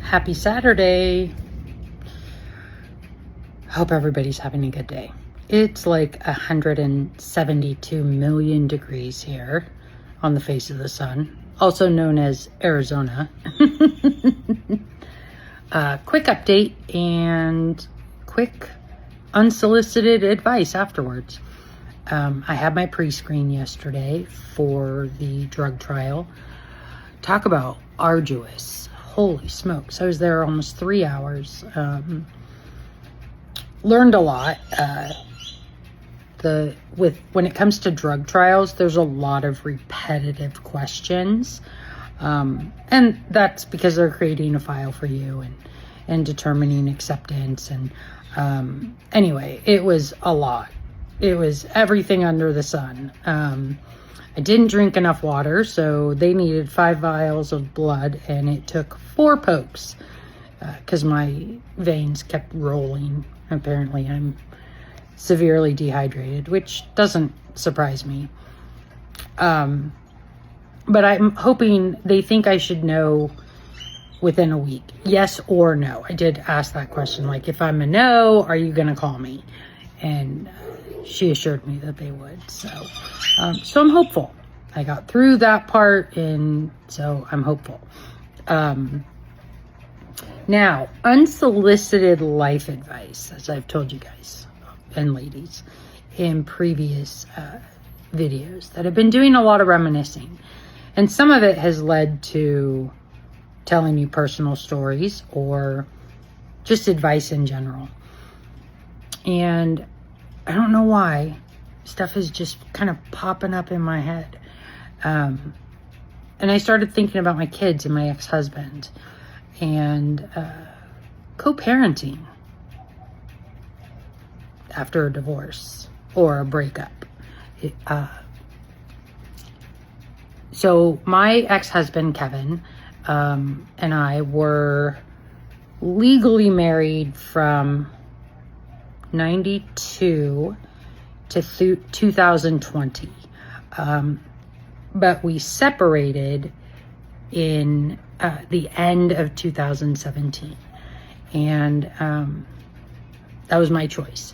Happy Saturday. Hope everybody's having a good day. It's like 172 million degrees here on the face of the sun, also known as Arizona. Quick update and quick unsolicited advice afterwards. I had my pre-screen yesterday for the drug trial. Talk about arduous. Holy smokes. I was there almost 3 hours. Learned a lot. When it comes to drug trials, there's a lot of repetitive questions. And that's because they're creating a file for you and determining acceptance. And anyway, it was a lot. It was everything under the sun. I didn't drink enough water, so they needed 5 vials of blood, and it took 4 pokes because my veins kept rolling. Apparently, I'm severely dehydrated, which doesn't surprise me. But I'm hoping they think I should know within a week, yes or no. I did ask that question, like, if I'm a no, are you going to call me? And she assured me that they would. So I'm hopeful. I got through that part, and so I'm hopeful. Now, unsolicited life advice, as I've told you guys and ladies in previous videos that have been doing a lot of reminiscing. And some of it has led to telling you personal stories or just advice in general. And I don't know why stuff is just kind of popping up in my head. And I started thinking about my kids and my ex-husband and co-parenting after a divorce or a breakup. So my ex-husband, Kevin, and I were legally married from 92 to 2020. But we separated in the end of 2017. And that was my choice.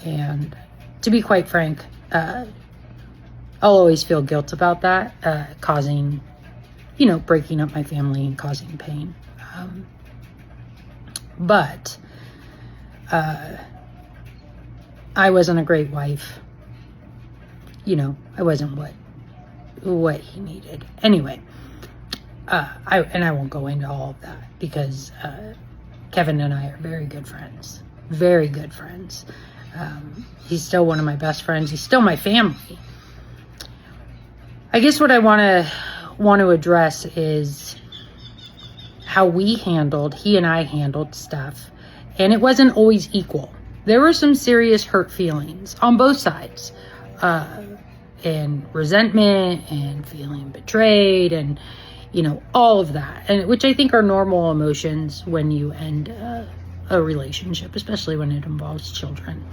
And to be quite frank, I'll always feel guilt about that, causing, breaking up my family and causing pain. But I wasn't a great wife. I wasn't what he needed. Anyway, I won't go into all of that because Kevin and I are very good friends. Very good friends. He's still one of my best friends. He's still my family. I guess what I want to address is how he and I handled stuff, and it wasn't always equal. There were some serious hurt feelings on both sides, and resentment and feeling betrayed and, all of that, and which I think are normal emotions when you end a relationship, especially when it involves children.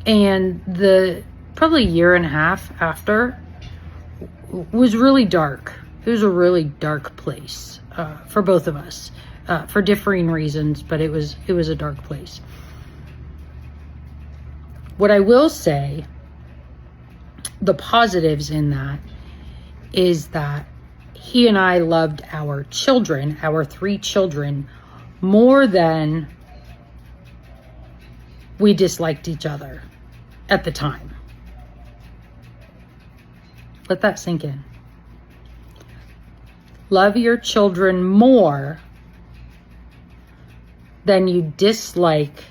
And the probably year and a half after was really dark. It was a really dark place for both of us. For differing reasons, but it was a dark place. What I will say, the positives in that, is that he and I loved our children, our 3 children, more than we disliked each other at the time. Let that sink in. Love your children more than you dislike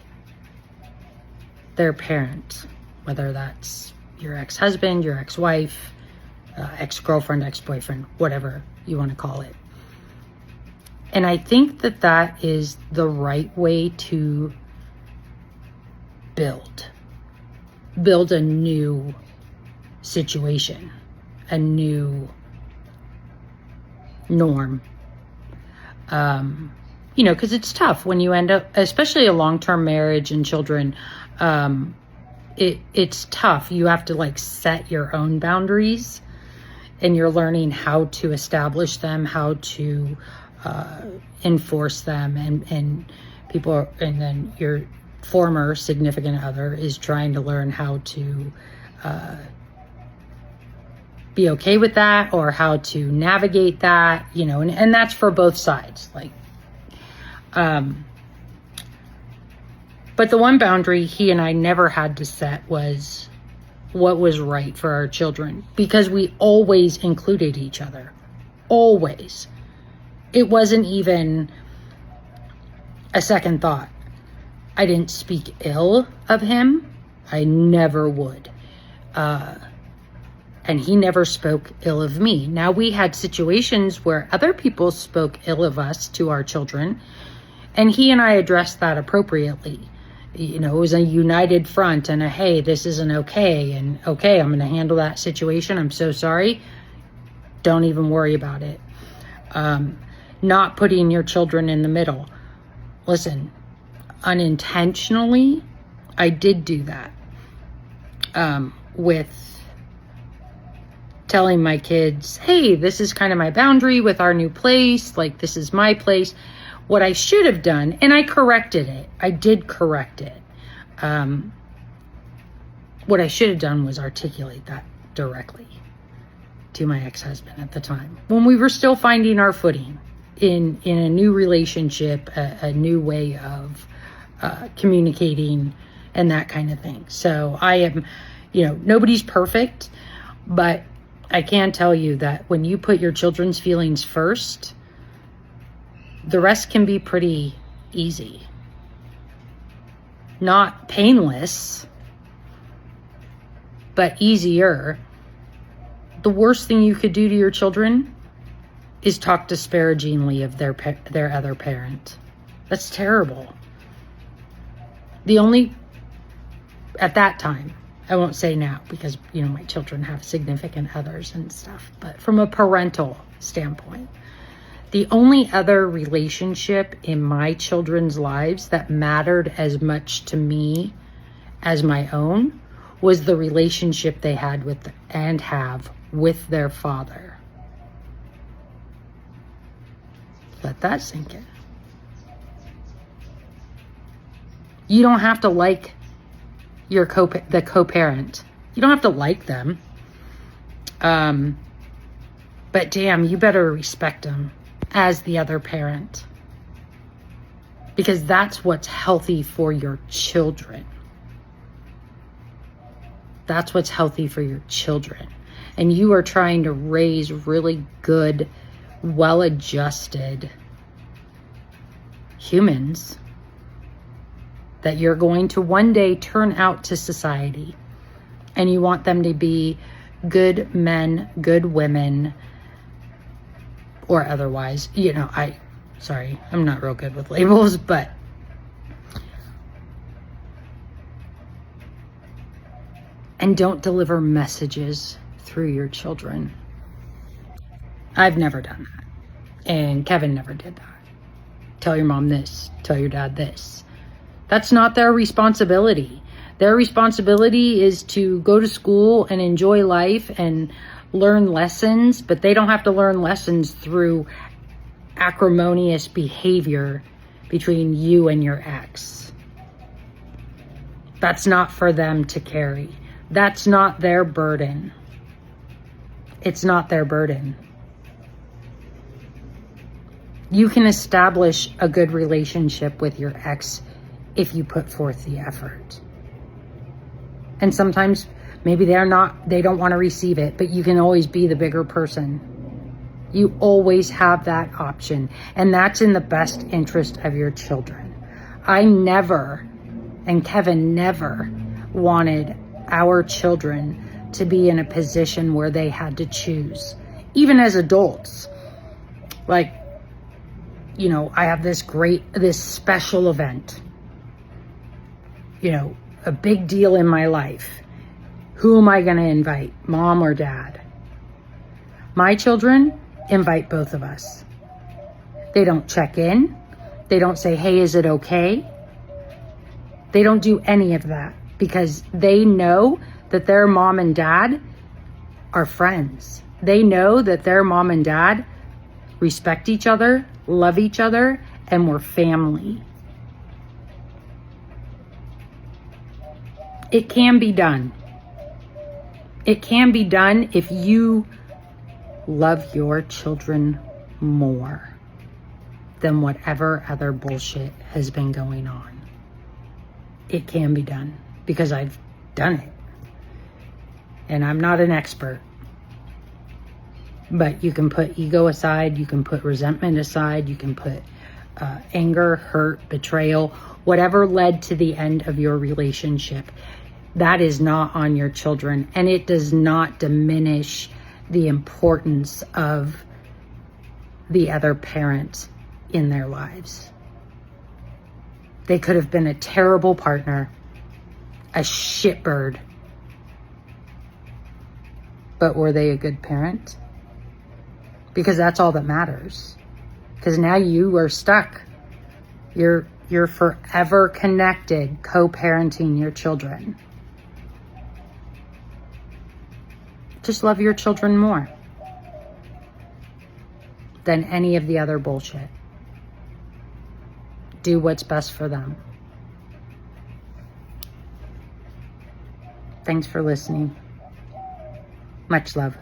their parent, whether that's your ex-husband, your ex-wife, ex-girlfriend, ex-boyfriend, whatever you want to call it. And I think that is the right way to build a new situation, a new norm. Because it's tough when you end up, especially a long-term marriage and children, it's tough. You have to set your own boundaries, and you're learning how to establish them, how to enforce them, and people, and then your former significant other is trying to learn how to be okay with that, or how to navigate that, and that's for both sides. But the one boundary he and I never had to set was what was right for our children, because we always included each other. Always. It wasn't even a second thought. I didn't speak ill of him. I never would. And he never spoke ill of me. Now, we had situations where other people spoke ill of us to our children, and he and I addressed that appropriately. It was a united front and a, hey, this isn't okay, and okay, I'm going to handle that situation. I'm so sorry. Don't even worry about it. Not putting your children in the middle. Listen, unintentionally, I did do that. With telling my kids, hey, this is kind of my boundary with our new place. Like, this is my place. What I should have done, and I corrected it. I did correct it. What I should have done was articulate that directly to my ex-husband at the time, when we were still finding our footing in a new relationship, a new way of communicating and that kind of thing. So I am, nobody's perfect, but I can tell you that when you put your children's feelings first, the rest can be pretty easy. Not painless, but easier. The worst thing you could do to your children is talk disparagingly of their other parent. That's terrible. At that time, I won't say now, because, my children have significant others and stuff, but from a parental standpoint, the only other relationship in my children's lives that mattered as much to me as my own was the relationship they had with and have with their father. Let that sink in. You don't have to like the co-parent. You don't have to like them. But damn, you better respect them as the other parent, because that's what's healthy for your children. That's what's healthy for your children. And you are trying to raise really good, well-adjusted humans that you're going to one day turn out to society. And you want them to be good men, good women, or otherwise. I'm not real good with labels, but and don't deliver messages through your children. I've never done that. And Kevin never did that. Tell your mom this, tell your dad this. That's not their responsibility. Their responsibility is to go to school and enjoy life and learn lessons, but they don't have to learn lessons through acrimonious behavior between you and your ex. That's not for them to carry. That's not their burden. It's not their burden. You can establish a good relationship with your ex if you put forth the effort. And sometimes maybe they don't want to receive it, but you can always be the bigger person. You always have that option, and that's in the best interest of your children. I never, and Kevin never, wanted our children to be in a position where they had to choose, even as adults. Like, I have this special event, a big deal in my life. Who am I going to invite, mom or dad? My children invite both of us. They don't check in. They don't say, hey, is it okay? They don't do any of that, because they know that their mom and dad are friends. They know that their mom and dad respect each other, love each other, and we're family. It can be done. It can be done if you love your children more than whatever other bullshit has been going on. It can be done because I've done it. And I'm not an expert. But you can put ego aside, you can put resentment aside, you can put anger, hurt, betrayal, whatever led to the end of your relationship. That is not on your children, and it does not diminish the importance of the other parent in their lives. They could have been a terrible partner, a shitbird, but were they a good parent? Because that's all that matters. Because now you are stuck. You're forever connected, co-parenting your children. Just love your children more than any of the other bullshit. Do what's best for them. Thanks for listening. Much love.